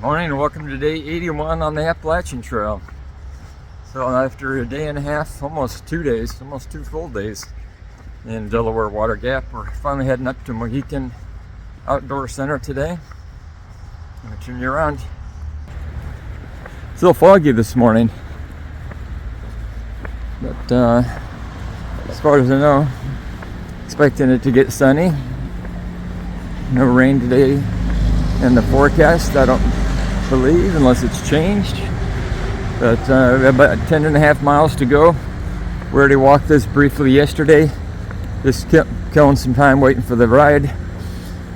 Morning and welcome to day 81 on the Appalachian Trail. So after a day and a half, almost 2 days, almost 2 full days in Delaware Water Gap, we're finally heading up to Mohican Outdoor Center today. I'm gonna turn you around. It's a little foggy this morning, but as far as I know, expecting it to get sunny. No rain today in the forecast, I don't believe, unless it's changed. But we have about 10.5 miles to go. We already walked this briefly yesterday, just killing some time waiting for the ride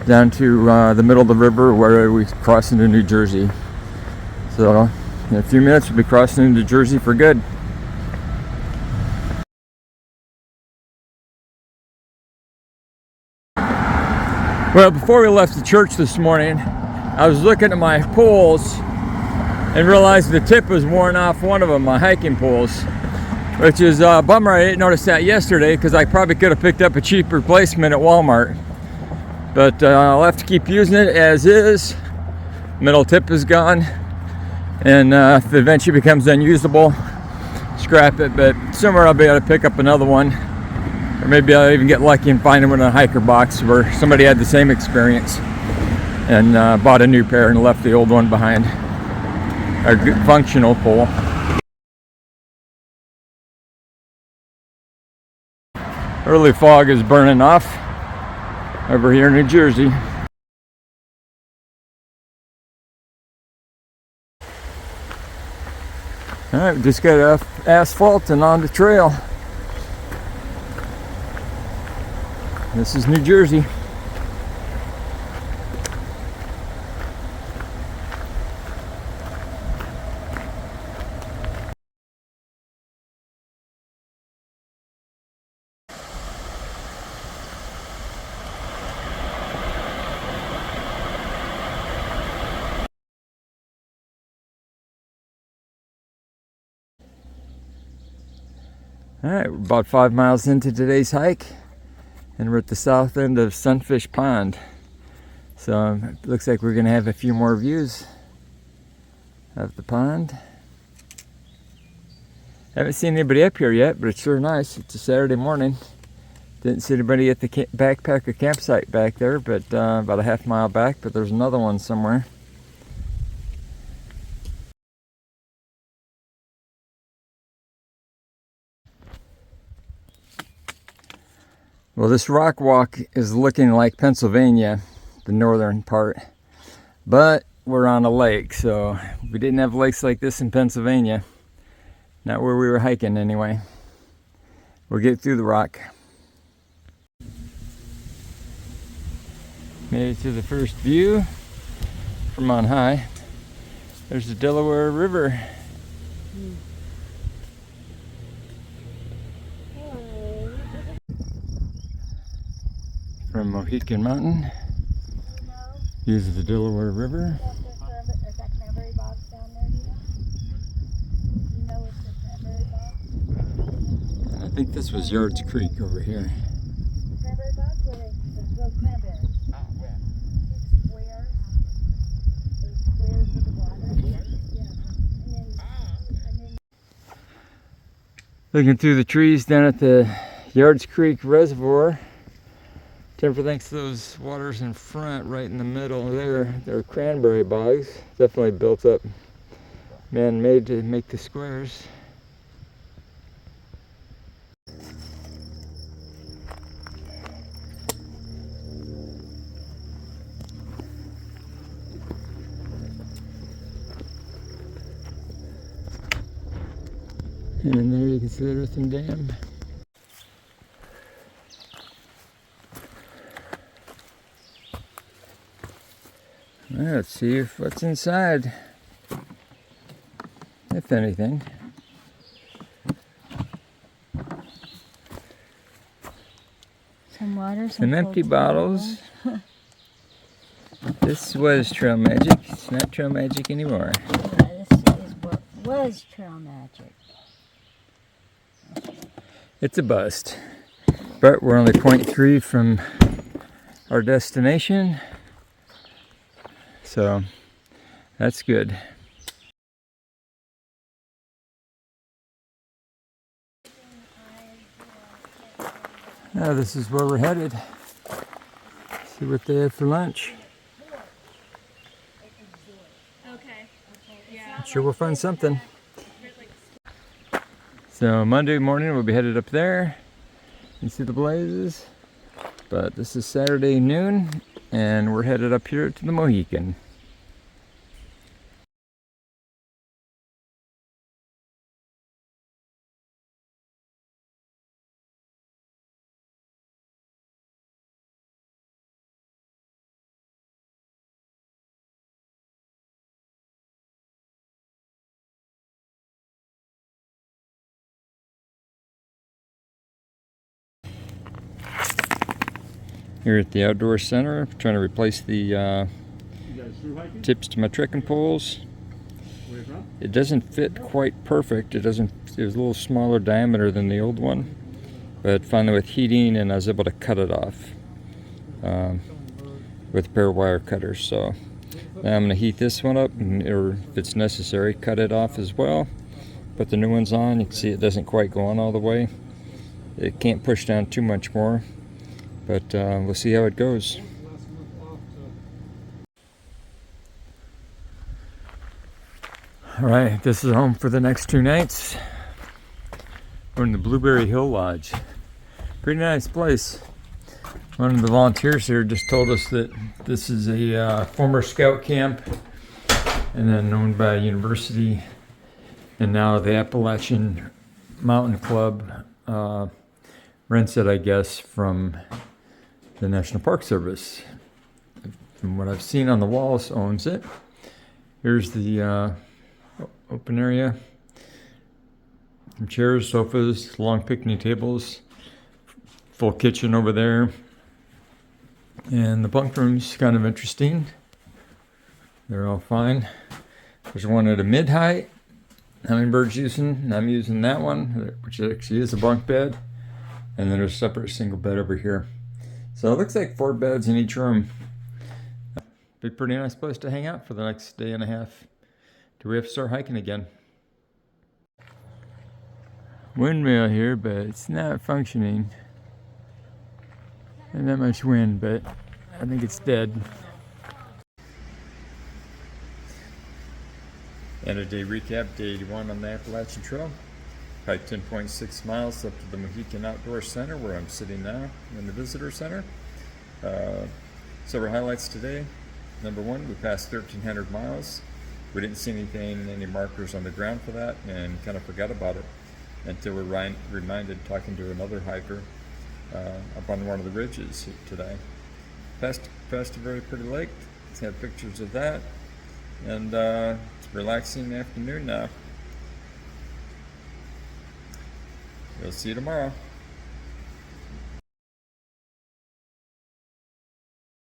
down to the middle of the river where we cross into New Jersey. So in a few minutes we'll be crossing into Jersey for good. Well, before we left the church this morning, I was looking at my poles and realized the tip was worn off one of them, my hiking poles, which is a bummer. I didn't notice that yesterday because I probably could have picked up a cheap replacement at Walmart. But I'll have to keep using it as is. Middle tip is gone, and if it eventually becomes unusable, scrap it. But somewhere I'll be able to pick up another one, or maybe I'll even get lucky and find one in a hiker box where somebody had the same experience and bought a new pair and left the old one behind. A good functional pole. Early fog is burning off over here in New Jersey. Alright, just got asphalt and on the trail. This is New Jersey. Alright, we're about 5 miles into today's hike, and we're at the south end of Sunfish Pond. So it looks like we're going to have a few more views of the pond. Haven't seen anybody up here yet, but it's sure nice. It's a Saturday morning. Didn't see anybody at the backpacker campsite back there, but about a half mile back, but there's another one somewhere. Well, this rock walk is looking like Pennsylvania, the northern part, but we're on a lake, so we didn't have lakes like this in Pennsylvania. Not where we were hiking anyway. We'll get through the rock. Made it to the first view from on high. There's the Delaware River. From Mohican Mountain, uses the Delaware River. Is that cranberry bogs down there, do you know? It's the cranberry bogs? And I think this was Yards Creek over here. Cranberry bogs, where they grow cranberries. See the squares? Those squares with the water? Yeah. And then Looking through the trees down at the Yards Creek Reservoir. Jennifer thinks those waters in front, right in the middle there, they're cranberry bogs. Definitely built up, man-made to make the squares. And in there you can see the Earthen Dam. Let's see what's inside, if anything. some water, Some empty bottles. This was Trail Magic. It's not Trail Magic anymore. This is what was Trail Magic. It's a bust. But we're only 0.3 from our destination. So That's good. Now this is where we're headed. See what they have for lunch. Okay. Yeah. Sure we'll find something. So Monday morning we'll be headed up there. You see the blazes. But this is Saturday noon and we're headed up here to the Mohican. Here at the outdoor center, trying to replace the tips to my trekking poles. It doesn't fit quite perfect. It was a little smaller diameter than the old one, but finally with heating and I was able to cut it off with a pair of wire cutters. So now I'm going to heat this one up, or if it's necessary, cut it off as well. Put the new ones on. You can see it doesn't quite go on all the way. It can't push down too much more. But we'll see how it goes. All right, this is home for the next 2 nights. We're in the Blueberry Hill Lodge. Pretty nice place. One of the volunteers here just told us that this is a former scout camp and then owned by a university, and now the Appalachian Mountain Club rents it, I guess, from the National Park Service. From what I've seen on the walls, owns it. Here's the open area. Some chairs, sofas, long picnic tables, full kitchen over there. And the bunk room's kind of interesting. They're all fine. There's one at a mid-height. Hummingbird's using. I'm using that one, which actually is a bunk bed. And then there's a separate single bed over here. So it looks like 4 beds in each room. Be a pretty nice place to hang out for the next day and a half. Do we have to start hiking again? Windmill here, but it's not functioning. Not that much wind, but I think it's dead. And a day recap, day 81 on the Appalachian Trail. Hiked 10.6 miles up to the Mohican Outdoor Center, where I'm sitting now in the visitor center. Several highlights today. Number 1, we passed 1,300 miles. We didn't see any markers on the ground for that, and kind of forgot about it until we're reminded talking to another hiker up on one of the ridges today. Passed a very pretty lake. Let's have pictures of that. And it's a relaxing afternoon now. We'll see you tomorrow.